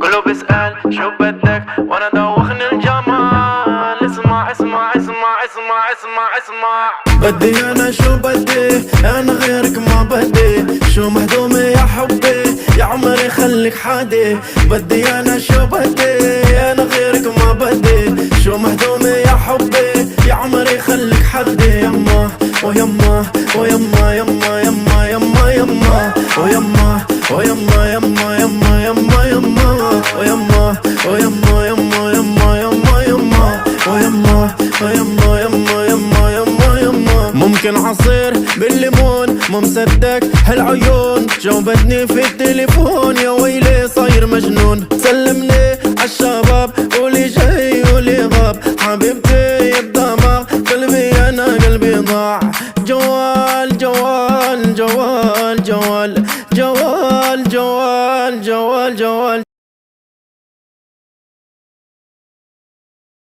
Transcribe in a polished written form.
كله بيسأل شو بدك وانا دوخني الجمال. اسمع اسمع اسمع اسمع اسمع اسمع. بدي انا شو بدي، انا غيرك ما بدي. شو مهضومة يا حبي، يا عمري خليك حادي. بدي انا شو بدي، انا غيرك ما بدي. شو مهضومة يا حبي، يا عمري خليك حدي. يما ويما ويما يما يما يما يما ويما ويما يما يما يما يما ويما ويما يما يما يما يما ويما ويما يما يما يما يما. ممكن عصير بالليمون، مو مصدق هالعيون. جاوبتني في التليفون، يا ويلي صاير مجنون.